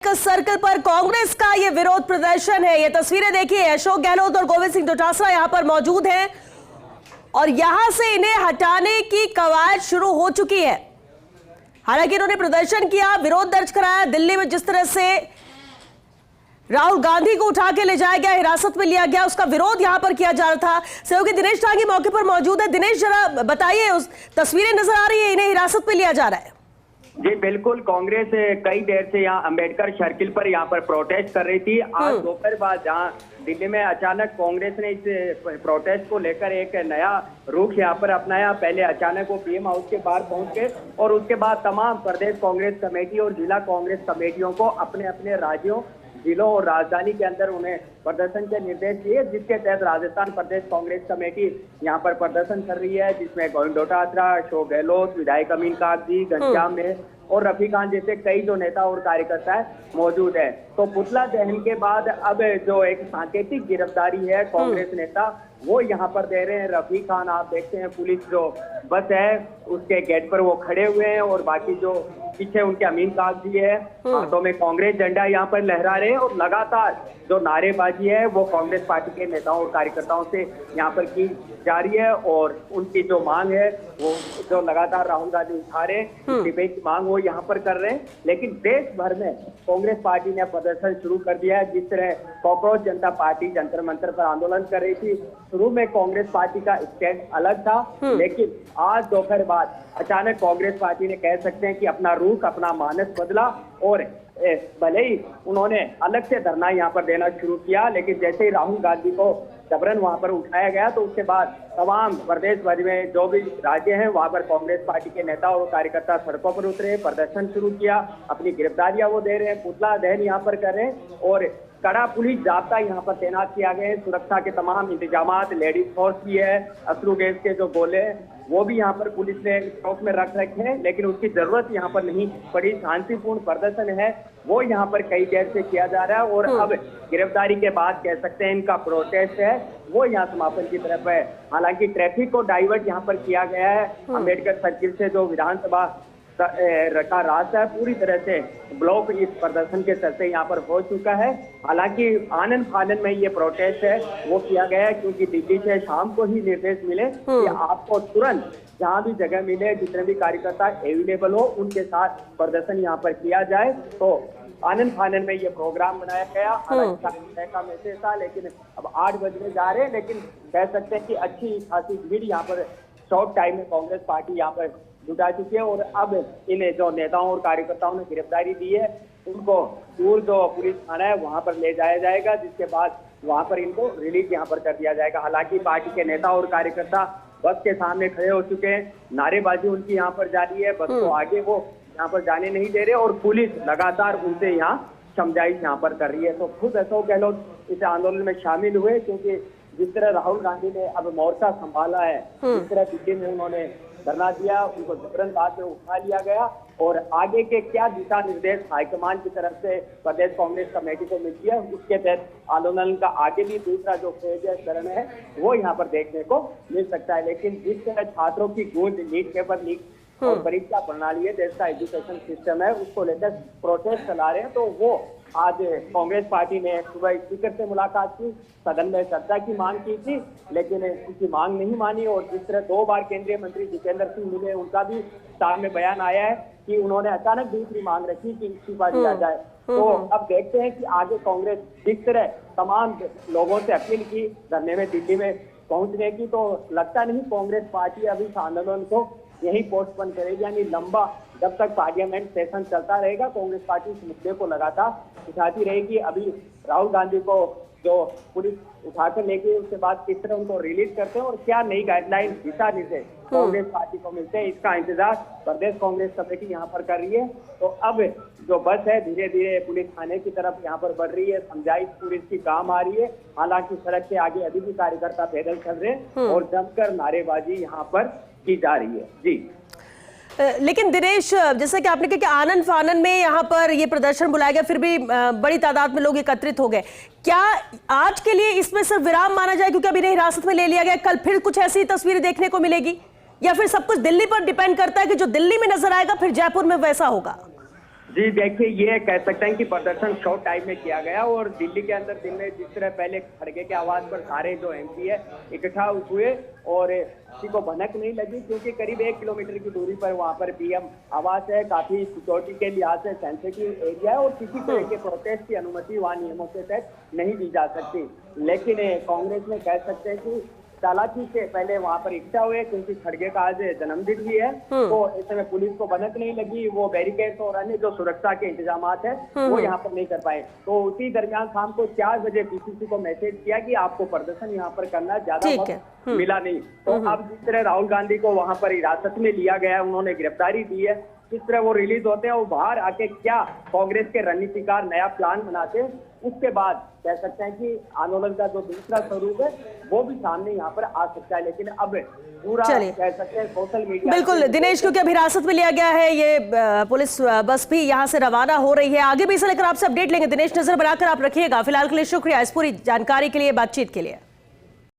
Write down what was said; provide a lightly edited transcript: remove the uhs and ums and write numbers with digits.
विधायक सर्कल पर कांग्रेस का ये विरोध प्रदर्शन है। ये तस्वीरें देखिए, अशोक गहलोत और गोविंद सिंह डोटासरा यहां पर मौजूद हैं और यहां से इन्हें हटाने की कवायद शुरू हो चुकी है। हालांकि इन्होंने प्रदर्शन किया, विरोध दर्ज कराया। दिल्ली में जिस तरह से राहुल गांधी को उठा के ले जाया गया, हिरासत में लिया गया, उसका विरोध यहां पर किया जा रहा था। सहयोगी दिनेश टांगी मौके पर मौजूद है। दिनेश, जरा बताइए, उस तस्वीरें नजर आ रही है, इन्हें हिरासत में लिया जा रहा है। जी बिल्कुल, कांग्रेस कई देर से यहाँ अंबेडकर सर्किल पर यहाँ पर प्रोटेस्ट कर रही थी। आज दोपहर बाद जहाँ दिल्ली में अचानक कांग्रेस ने इस प्रोटेस्ट को लेकर एक नया रुख यहाँ पर अपनाया। पहले अचानक वो पीएम हाउस के बाहर पहुंच गए और उसके बाद तमाम प्रदेश कांग्रेस कमेटी और जिला कांग्रेस कमेटियों को अपने अपने राज्यों, जिलों और राजधानी के अंदर उन्हें प्रदर्शन के निर्देश दिए, जिसके तहत राजस्थान प्रदेश कांग्रेस कमेटी यहाँ पर प्रदर्शन कर रही है, जिसमें गोविंद डोटासरा, अशोक गहलोत, विधायक अमीन कागजी, घनश्याम में और रफी खान जैसे कई जो नेता और कार्यकर्ता मौजूद है। तो पुतला दहन के बाद अब जो एक सांकेतिक गिरफ्तारी है कांग्रेस नेता वो यहाँ पर दे रहे हैं। रफी खान, आप देखते हैं पुलिस जो बस है उसके गेट पर वो खड़े हुए हैं और बाकी जो पीछे उनके अमीन कागजी है, हाथों में कांग्रेस झंडा यहाँ पर लहरा रहे हैं और लगातार जो नारेबाजी है वो कांग्रेस पार्टी के नेताओं और कार्यकर्ताओं से यहाँ पर की जा रही है और उनकी जो मांग है वो जो लगातार राहुल गांधी उठा रहे डिबेट की मांग वो यहाँ पर कर रहे हैं। लेकिन देश भर में कांग्रेस पार्टी ने प्रदर्शन शुरू कर दिया है। जिस तरह कॉकरोच जनता पार्टी जंतर मंतर पर आंदोलन कर रही थी, शुरू में कांग्रेस पार्टी का स्टैंड अलग था, लेकिन आज दोपहर बाद अचानक कांग्रेस पार्टी ने कह सकते हैं कि अपना रुख, अपना मानस बदला और भले ही उन्होंने अलग से धरना यहाँ पर देना शुरू किया, लेकिन जैसे ही राहुल गांधी को जबरन वहां पर उठाया गया तो उसके बाद तमाम प्रदेश भर में जो भी राज्य हैं वहां पर कांग्रेस पार्टी के नेता और कार्यकर्ता सड़कों पर उतरे, प्रदर्शन शुरू किया, अपनी गिरफ्तारियां वो दे रहे हैं, पुतला दहन यहाँ पर कर रहे हैं और कड़ा पुलिस जाब्ता यहाँ पर तैनात किया गया है। सुरक्षा के तमाम इंतजामात, लेडीज फोर्स भी है, अश्रु गैस के जो गोले वो भी यहाँ पर पुलिस ने स्टॉक में रख रखे हैं, लेकिन उसकी जरूरत यहाँ पर नहीं पड़ी। शांतिपूर्ण प्रदर्शन है वो यहाँ पर कई देर से किया जा रहा है और अब गिरफ्तारी के बाद कह सकते हैं इनका प्रोटेस्ट है वो यहाँ समापन की तरफ है। हालांकि ट्रैफिक को डाइवर्ट यहाँ पर किया गया है। अंबेडकर सर्किल से जो विधानसभा का रास्ता है पूरी तरह से ब्लॉक इस प्रदर्शन के चलते यहाँ पर हो चुका है। हालांकि आनन फानन में ये प्रोटेस्ट है वो किया गया है क्योंकि दिल्ली से शाम को ही निर्देश मिले कि आपको तुरंत जहाँ भी जगह मिले, जितने भी कार्यकर्ता अवेलेबल हो उनके साथ प्रदर्शन यहाँ पर किया जाए। तो आनंद फानन में ये प्रोग्राम बनाया गया। हालांकि का मैसेज था, लेकिन अब 8 बजने जा रहे हैं, लेकिन कह सकते हैं कि अच्छी खासी भीड़ यहाँ पर शॉर्ट टाइम में कांग्रेस पार्टी यहाँ पर जुटा चुकी है और अब इन जो नेताओं और कार्यकर्ताओं ने गिरफ्तारी दी है उनको दूर जो पुलिस थाना है वहां पर ले जाया जाएगा, जिसके बाद वहां पर इनको रिलीज यहाँ पर कर दिया जाएगा। हालांकि पार्टी के नेता और कार्यकर्ता बस के सामने खड़े हो चुके हैं, नारेबाजी उनकी यहाँ पर जारी है, बस को आगे वो यहाँ पर जाने नहीं दे रहे और पुलिस लगातार उनसे यहाँ समझाइश यहाँ पर कर रही है। तो खुद अशोक गहलोत इस आंदोलन में शामिल हुए क्योंकि जिस तरह राहुल गांधी ने अब मोर्चा संभाला है, जिस तरह दिल्ली में उन्होंने धरना दिया, उनको जबरन बाद में उठा लिया गया और आगे के क्या दिशा निर्देश हाईकमान की तरफ से प्रदेश कांग्रेस कमेटी को मिलती है उसके तहत आंदोलन का आगे भी दूसरा जो फेज है, चरण है वो यहाँ पर देखने को मिल सकता है। लेकिन जिस तरह छात्रों की गूंज, नीट पेपर लीक और परीक्षा प्रणाली है, देश का एजुकेशन सिस्टम है, उसको लेकर प्रोटेस्ट चला रहे हैं, तो वो आज कांग्रेस पार्टी ने सुबह स्पीकर से मुलाकात की, सदन में चर्चा की मांग की थी, लेकिन उनकी मांग नहीं मानी और जिस तरह 2 बार केंद्रीय मंत्री जितेंद्र सिंह मिले, उनका भी सामने में बयान आया है कि उन्होंने अचानक दूसरी मांग रखी कि इस्तीफा दिया जाए। तो अब देखते हैं कि आगे कांग्रेस जिस तरह तमाम लोगों से अपील की धरने में दिल्ली में पहुंचने की, तो लगता नहीं कांग्रेस पार्टी अभी इस आंदोलन को यही पोस्टपोन करेगी, यानी लंबा जब तक पार्लियामेंट सेशन चलता रहेगा कांग्रेस पार्टी इस मुद्दे को लगातार उठाती रहेगी। अभी राहुल गांधी को जो पुलिस उठाकर लेके उसके बाद किस तरह उनको रिलीज करते हैं और क्या नई गाइडलाइन, दिशा निर्देश कांग्रेस पार्टी को मिलते हैं, इसका इंतजार प्रदेश कांग्रेस कमेटी यहाँ पर कर रही है। तो अब जो बस है धीरे धीरे पुलिस थाने की तरफ यहाँ पर बढ़ रही है, समझाइश पुलिस की काम आ रही है। हालांकि सड़क के आगे अभी भी कार्यकर्ता पैदल चल रहे हैं और जमकर नारेबाजी यहाँ पर की जा रही है। जी लेकिन दिनेश, जैसे कि आपने कहा कि आनन फानन में यहाँ पर ये प्रदर्शन बुलाया गया, फिर भी बड़ी तादाद में लोग एकत्रित हो गए, क्या आज के लिए इसमें सिर्फ विराम माना जाए क्योंकि अभी हिरासत में ले लिया गया, कल फिर कुछ ऐसी तस्वीरें देखने को मिलेगी, या फिर सब कुछ दिल्ली पर डिपेंड करता है कि जो दिल्ली में नजर आएगा फिर जयपुर में वैसा होगा? जी देखिए, ये कह सकते हैं कि प्रदर्शन शॉर्ट टाइम में किया गया और दिल्ली के अंदर दिन में जिस तरह पहले खड़गे के आवाज पर सारे जो एमपी है इकट्ठा हुए और किसी को भनक नहीं लगी, क्योंकि करीब 1 किलोमीटर की दूरी पर वहां पर पीएम आवास है, काफी सिक्योरिटी के लिहाज से सेंसिटिव एरिया है और किसी तरह के प्रोटेस्ट की अनुमति वहां नियमों के तहत नहीं दी जा सकती। लेकिन कांग्रेस में कह सकते हैं कि चालाकी से पहले वहां पर इकट्ठा हुए, क्योंकि खड़गे का आज जन्मदिन भी है, तो इस समय पुलिस को भनक नहीं लगी, वो बैरिकेड और अन्य जो सुरक्षा के इंतजाम है वो यहाँ पर नहीं कर पाए। तो उसी दरमियान शाम को 4 बजे पीसीसी को मैसेज किया कि आपको प्रदर्शन यहाँ पर करना, ज्यादा वक्त मिला नहीं। तो अब जिस तरह राहुल गांधी को वहां पर हिरासत में लिया गया है, उन्होंने गिरफ्तारी दी है, किस तरह वो रिलीज होते हैं और बाहर आके क्या कांग्रेस के रणनीतिकार नया प्लान बनाते हैं, उसके बाद कह सकते हैं कि आंदोलन का जो दूसरा स्वरूप है वो भी सामने यहाँ पर आ सकता है। लेकिन अब पूरा कह सकते हैं सोशल मीडिया, बिल्कुल दिनेश, क्योंकि अब हिरासत में लिया गया है, ये पुलिस बस भी यहाँ से रवाना हो रही है। आगे भी इसे लेकर आपसे अपडेट लेंगे। दिनेश, नजर बनाकर आप रखिएगा। फिलहाल के लिए शुक्रिया इस पूरी जानकारी के लिए, बातचीत के लिए।